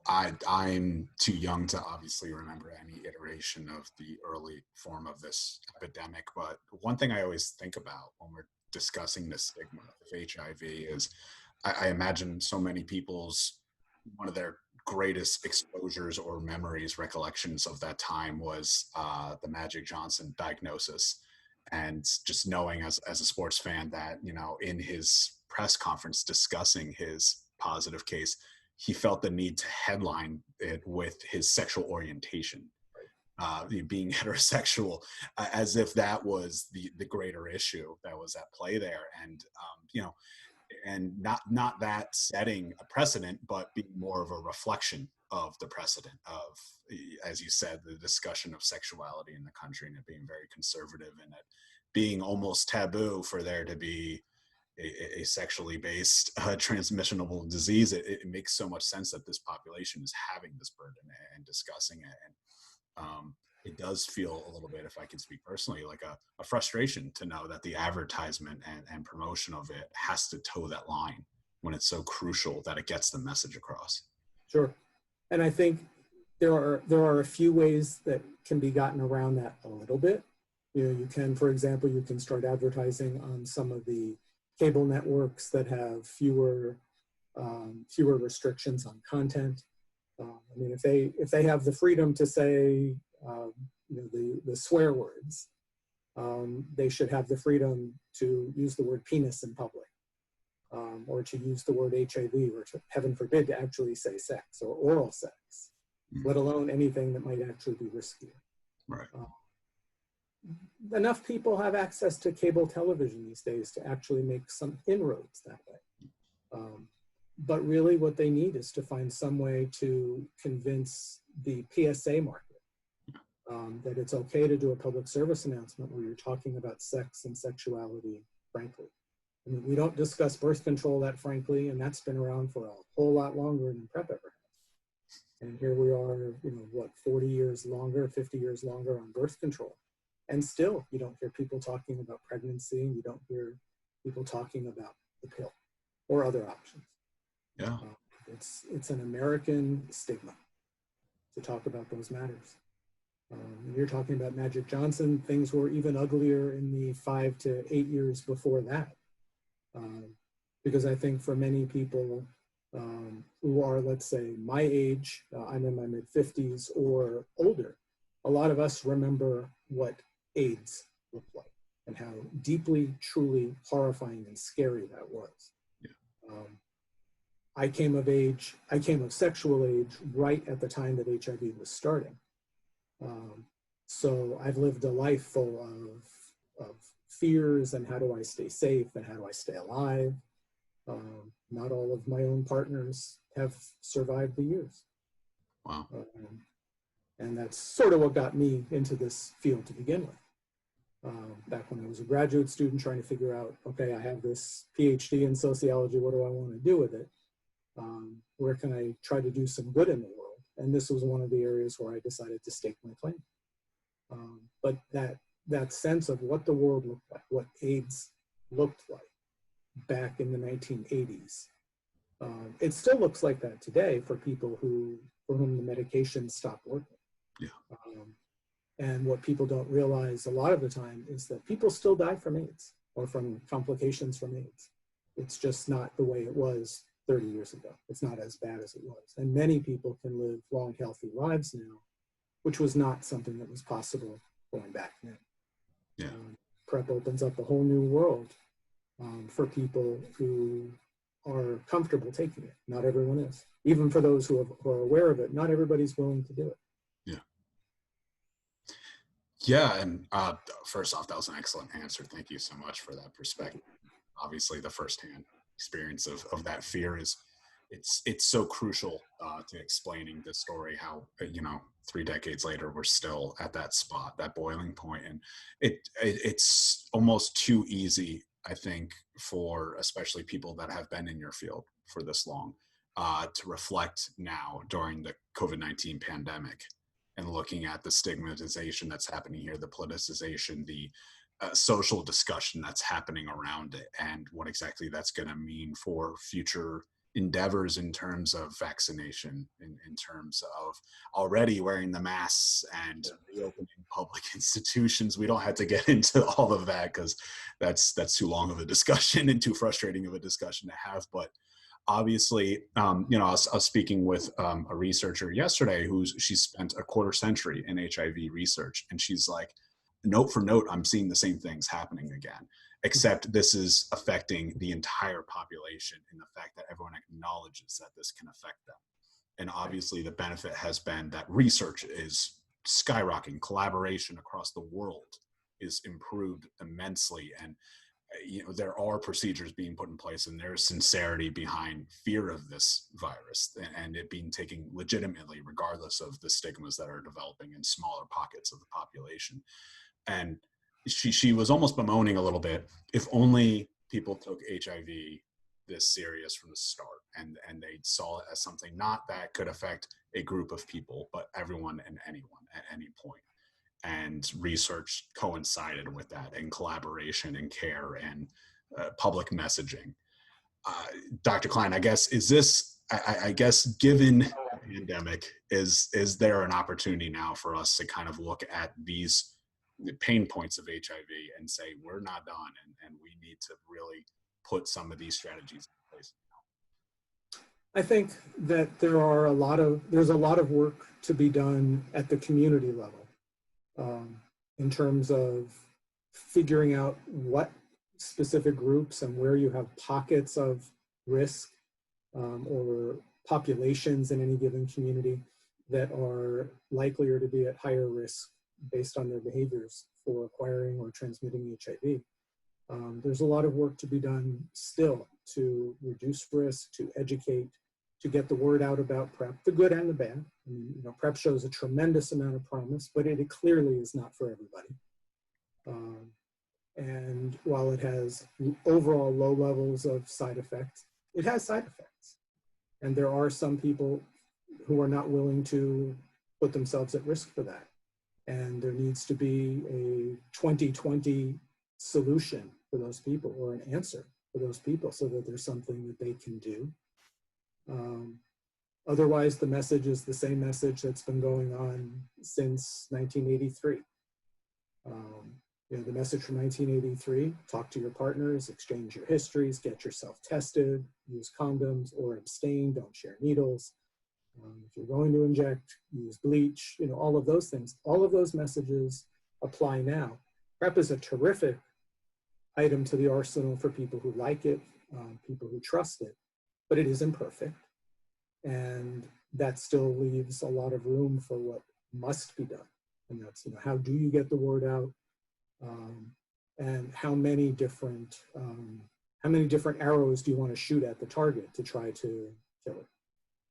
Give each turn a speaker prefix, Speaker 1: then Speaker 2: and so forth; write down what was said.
Speaker 1: I'm too young to obviously remember any iteration of the early form of this epidemic, but one thing I always think about when we're discussing the stigma of HIV is I imagine so many people's one of their greatest exposures or memories, recollections of that time was the Magic Johnson diagnosis. And just knowing as a sports fan that, in his press conference discussing his positive case, he felt the need to headline it with his sexual orientation, being heterosexual, as if that was the greater issue that was at play there. And not that setting a precedent, but being more of a reflection of the precedent of, as you said, the discussion of sexuality in the country, and it being very conservative, and it being almost taboo for there to be a sexually based transmissible disease. It makes so much sense that this population is having this burden and discussing it. And it does feel a little bit, if I can speak personally, like a frustration to know that the advertisement and promotion of it has to toe that line when it's so crucial that it gets the message across.
Speaker 2: Sure. And I think there are a few ways that can be gotten around that a little bit. You can, for example, you can start advertising on some of the cable networks that have fewer restrictions on content. If they have the freedom to say the swear words, they should have the freedom to use the word penis in public, or to use the word HIV, or to, heaven forbid, to actually say sex or oral sex, let alone anything that might actually be risky.
Speaker 1: Right.
Speaker 2: Enough people have access to cable television these days to actually make some inroads that way. But really what they need is to find some way to convince the PSA market that it's okay to do a public service announcement where you're talking about sex and sexuality frankly. We don't discuss birth control that frankly, and that's been around for a whole lot longer than PrEP ever has. And here we are, 40 years longer, 50 years longer on birth control. And still, you don't hear people talking about pregnancy, and you don't hear people talking about the pill or other options.
Speaker 1: Yeah.
Speaker 2: It's an American stigma to talk about those matters. You're talking about Magic Johnson, things were even uglier in the 5 to 8 years before that. Because I think for many people who are, let's say, my age, I'm in my mid-50s or older, a lot of us remember what AIDS looked like and how deeply, truly horrifying and scary that was.
Speaker 1: Yeah.
Speaker 2: I came of sexual age right at the time that HIV was starting. So I've lived a life full of fears and how do I stay safe and how do I stay alive. Not all of my own partners have survived the years.
Speaker 1: Wow.
Speaker 2: And that's sort of what got me into this field to begin with. Back when I was a graduate student trying to figure out, okay, I have this PhD in sociology, what do I want to do with it? Where can I try to do some good in the world? And this was one of the areas where I decided to stake my claim. But that sense of what the world looked like, what AIDS looked like back in the 1980s, it still looks like that today for people for whom the medication stopped working.
Speaker 1: Yeah.
Speaker 2: And what people don't realize a lot of the time is that people still die from AIDS or from complications from AIDS. It's just not the way it was 30 years ago. It's not as bad as it was. And many people can live long, healthy lives now, which was not something that was possible going back then.
Speaker 1: Yeah.
Speaker 2: PrEP opens up a whole new world for people who are comfortable taking it. Not everyone is. Even for those who are aware of it, not everybody's willing to do it.
Speaker 1: Yeah. Yeah, and first off, that was an excellent answer. Thank you so much for that perspective. Obviously, the firsthand experience of that fear is it's so crucial to explaining the story. How 3 decades later we're still at that spot, that boiling point, and it's almost too easy, I think, for especially people that have been in your field for this long to reflect now during the COVID-19 pandemic and looking at the stigmatization that's happening here, the politicization, the social discussion that's happening around it, and what exactly that's going to mean for future endeavors in terms of vaccination, in terms of already wearing the masks and reopening public institutions. We don't have to get into all of that because that's too long of a discussion and too frustrating of a discussion to have. But obviously, you know, I was speaking with a researcher yesterday she spent a quarter century in HIV research, and she's like, note for note, I'm seeing the same things happening again, except this is affecting the entire population in the fact that everyone acknowledges that this can affect them. And obviously the benefit has been that research is skyrocketing, collaboration across the world is improved immensely. And you know, there are procedures being put in place, and there's sincerity behind fear of this virus and it being taken legitimately, regardless of the stigmas that are developing in smaller pockets of the population. And she was almost bemoaning a little bit, if only people took HIV this serious from the start, and they saw it as something not that could affect a group of people, but everyone and anyone at any point. And research coincided with that, and collaboration and care and public messaging. Dr. Klein, I guess, is this, I guess, given the pandemic, is there an opportunity now for us to kind of look at these pain points of HIV and say, we're not done, and we need to really put some of these strategies in place?
Speaker 2: I think that there's a lot of work to be done at the community level, in terms of figuring out what specific groups and where you have pockets of risk, or populations in any given community that are likelier to be at higher risk based on their behaviors for acquiring or transmitting HIV. There's a lot of work to be done still to reduce risk, to educate, to get the word out about PrEP, the good and the bad. I mean, you know, PrEP shows a tremendous amount of promise, but it clearly is not for everybody. And while it has overall low levels of side effects, it has side effects. And there are some people who are not willing to put themselves at risk for that. And there needs to be a 2020 solution for those people, or an answer for those people, so that there's something that they can do. Otherwise, the message is the same message that's been going on since 1983. You know, the message from 1983, talk to your partners, exchange your histories, get yourself tested, use condoms or abstain, don't share needles. If you're going to inject, use bleach, you know, all of those things. All of those messages apply now. PrEP is a terrific item to the arsenal for people who like it, people who trust it, but it is imperfect. And that still leaves a lot of room for what must be done. And that's, you know, how do you get the word out? And how many different arrows do you want to shoot at the target to try to kill it?